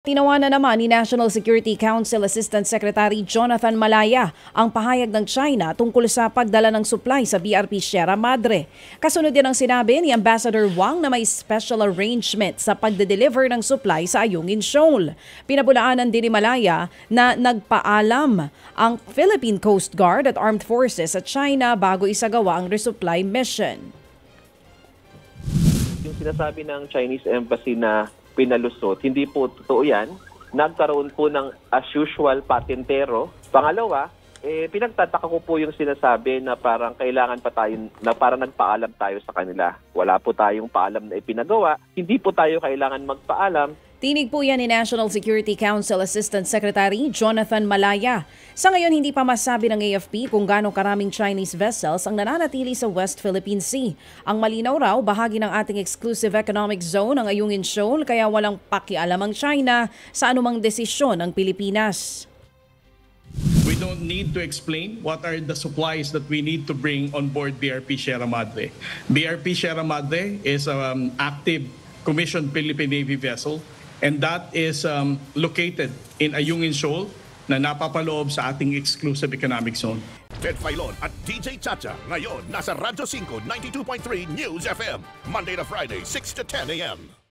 Tinawanan naman ni National Security Council Assistant Secretary Jonathan Malaya ang pahayag ng China tungkol sa pagdala ng supply sa BRP Sierra Madre. Kasunod din ang sinabi ni Ambassador Wang na may special arrangement sa pagde-deliver ng supply sa Ayungin Shoal. Pinabulaanan din ni Malaya na nagpaalam ang Philippine Coast Guard at Armed Forces sa China bago isagawa ang resupply mission. Yung sinasabi ng Chinese Embassy na pinalusot, hindi po totoo yan. Nagkaroon po ng as usual patentero. Pangalawa, pinagtataka ko po yung sinasabi na parang kailangan pa tayo, na parang nagpaalam tayo sa kanila. Wala po tayong paalam na ipinagawa. Hindi po tayo kailangan magpaalam. Tinig po yan ni National Security Council Assistant Secretary Jonathan Malaya. Sa ngayon, hindi pa masabi ng AFP kung gaano karaming Chinese vessels ang nananatili sa West Philippine Sea. Ang malinaw raw, bahagi ng ating exclusive economic zone ang Ayungin Shoal, kaya walang pakialam ang China sa anumang desisyon ng Pilipinas. We don't need to explain what are the supplies that we need to bring on board BRP Sierra Madre. BRP Sierra Madre is an active commissioned Philippine Navy vessel, and that is located in Ayungin Shoal na napapaloob sa ating exclusive economic zone. Ted Filon at DJ Chacha ngayon nasa Radyo 5 92.3 News FM Monday to Friday 6 to 10 a.m.